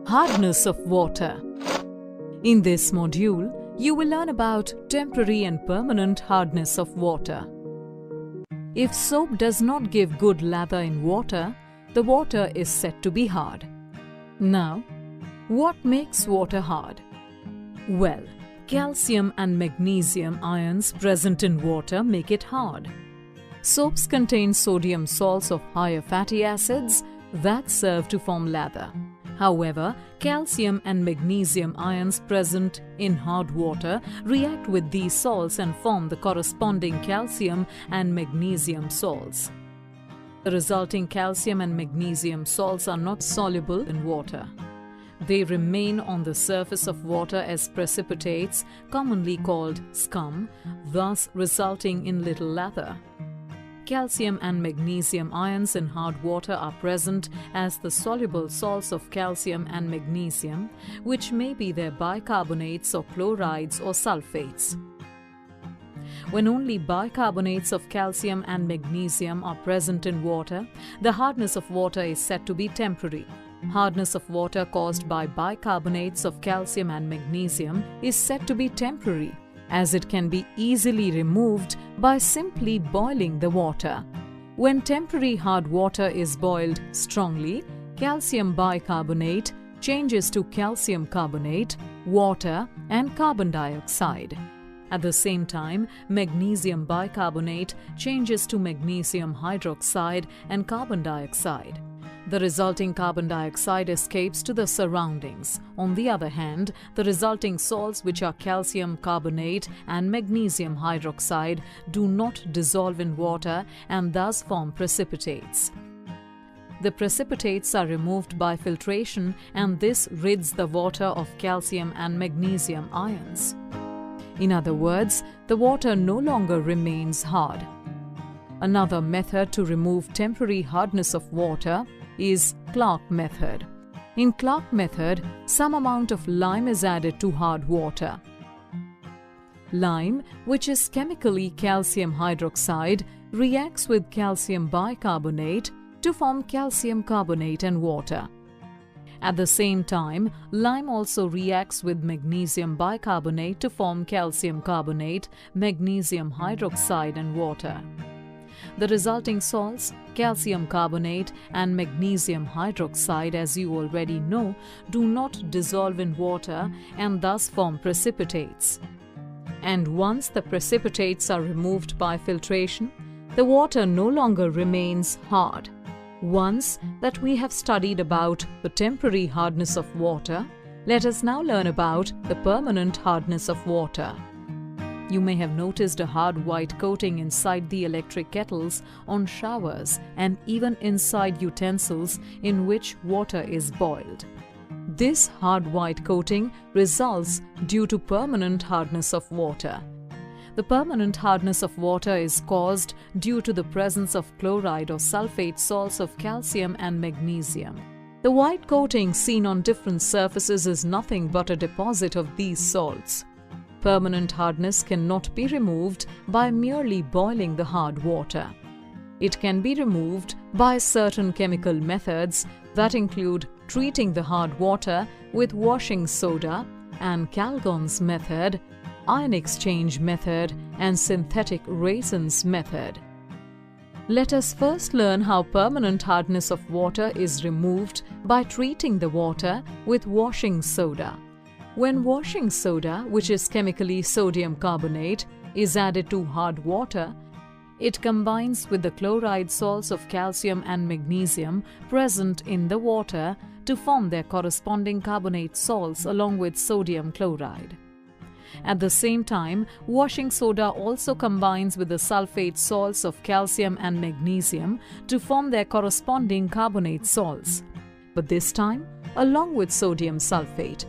Hardness of water. In this module, you will learn about temporary and permanent hardness of water. If soap does not give good lather in water, the water is said to be hard. Now, what makes water hard? Well, calcium and magnesium ions present in water make it hard. Soaps contain sodium salts of higher fatty acids that serve to form lather. However, calcium and magnesium ions present in hard water react with these salts and form the corresponding calcium and magnesium salts. The resulting calcium and magnesium salts are not soluble in water. They remain on the surface of water as precipitates, commonly called scum, thus resulting in little lather. Calcium and magnesium ions in hard water are present as the soluble salts of calcium and magnesium, which may be their bicarbonates or chlorides or sulfates. When only bicarbonates of calcium and magnesium are present in water, the hardness of water is said to be temporary. Hardness of water caused by bicarbonates of calcium and magnesium is said to be temporary, as it can be easily removed by simply boiling the water. When temporary hard water is boiled strongly, calcium bicarbonate changes to calcium carbonate, water, and carbon dioxide. At the same time, magnesium bicarbonate changes to magnesium hydroxide and carbon dioxide. The resulting carbon dioxide escapes to the surroundings. On the other hand, the resulting salts, which are calcium carbonate and magnesium hydroxide, do not dissolve in water and thus form precipitates. The precipitates are removed by filtration, and this rids the water of calcium and magnesium ions. In other words, the water no longer remains hard. Another method to remove temporary hardness of water is Clark method. In Clark method, some amount of lime is added to hard water. Lime, which is chemically calcium hydroxide, reacts with calcium bicarbonate to form calcium carbonate and water. At the same time, lime also reacts with magnesium bicarbonate to form calcium carbonate, magnesium hydroxide and water. The resulting salts, calcium carbonate and magnesium hydroxide, as you already know, do not dissolve in water and thus form precipitates. And once the precipitates are removed by filtration, the water no longer remains hard. Once that we have studied about the temporary hardness of water, let us now learn about the permanent hardness of water. You may have noticed a hard white coating inside the electric kettles, on showers, and even inside utensils in which water is boiled. This hard white coating results due to permanent hardness of water. The permanent hardness of water is caused due to the presence of chloride or sulfate salts of calcium and magnesium. The white coating seen on different surfaces is nothing but a deposit of these salts. Permanent hardness cannot be removed by merely boiling the hard water. It can be removed by certain chemical methods that include treating the hard water with washing soda and Calgon's method, ion exchange method, and synthetic Raisins method. Let us first learn how permanent hardness of water is removed by treating the water with washing soda. When washing soda, which is chemically sodium carbonate, is added to hard water, it combines with the chloride salts of calcium and magnesium present in the water to form their corresponding carbonate salts along with sodium chloride. At the same time, washing soda also combines with the sulfate salts of calcium and magnesium to form their corresponding carbonate salts, but this time along with sodium sulfate.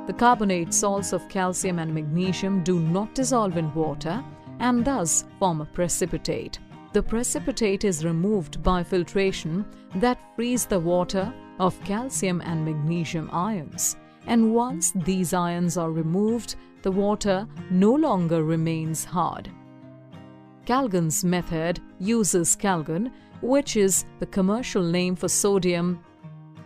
The carbonate salts of calcium and magnesium do not dissolve in water and thus form a precipitate. The precipitate is removed by filtration that frees the water of calcium and magnesium ions, and once these ions are removed, the water no longer remains hard. Calgon's method uses Calgon, which is the commercial name for sodium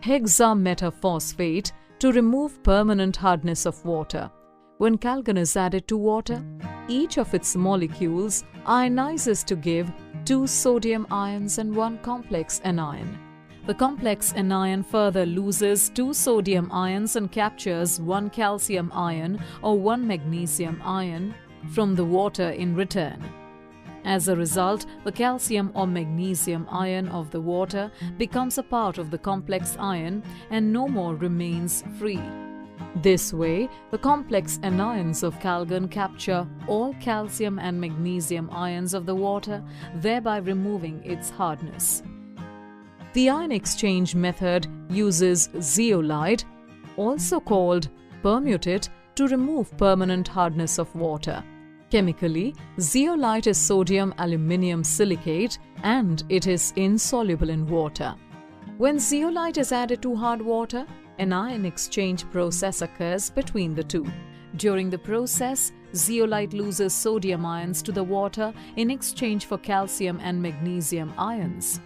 hexametaphosphate to remove permanent hardness of water. When Calgon is added to water, each of its molecules ionizes to give 2 sodium ions and 1 complex anion. The complex anion further loses 2 sodium ions and captures 1 calcium ion or 1 magnesium ion from the water in return. As a result, the calcium or magnesium ion of the water becomes a part of the complex ion and no more remains free. This way, the complex anions of Calgon capture all calcium and magnesium ions of the water, thereby removing its hardness. The ion exchange method uses zeolite, also called permutate, to remove permanent hardness of water. Chemically, zeolite is sodium aluminium silicate and it is insoluble in water. When zeolite is added to hard water, an ion exchange process occurs between the two. During the process, zeolite loses sodium ions to the water in exchange for calcium and magnesium ions.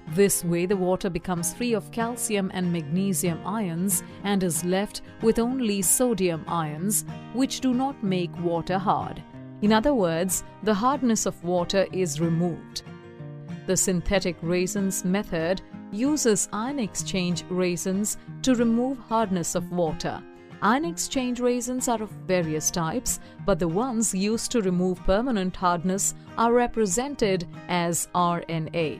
This way, the water becomes free of calcium and magnesium ions and is left with only sodium ions, which do not make water hard. In other words, the hardness of water is removed. The synthetic raisins method uses ion exchange raisins to remove hardness of water. Ion exchange raisins are of various types, but the ones used to remove permanent hardness are represented as RNA.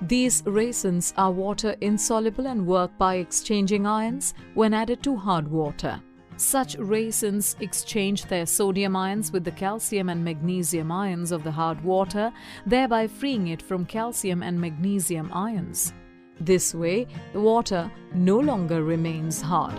These raisins are water insoluble and work by exchanging ions when added to hard water. Such raisins exchange their sodium ions with the calcium and magnesium ions of the hard water, thereby freeing it from calcium and magnesium ions. This way, the water no longer remains hard.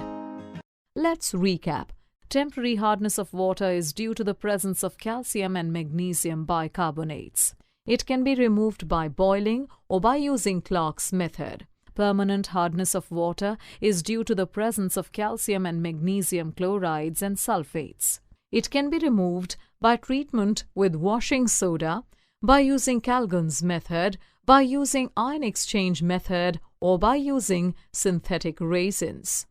Let's recap. Temporary hardness of water is due to the presence of calcium and magnesium bicarbonates. It can be removed by boiling or by using Clark's method. Permanent hardness of water is due to the presence of calcium and magnesium chlorides and sulfates. It can be removed by treatment with washing soda, by using Calgon's method, by using ion exchange method, or by using synthetic raisins.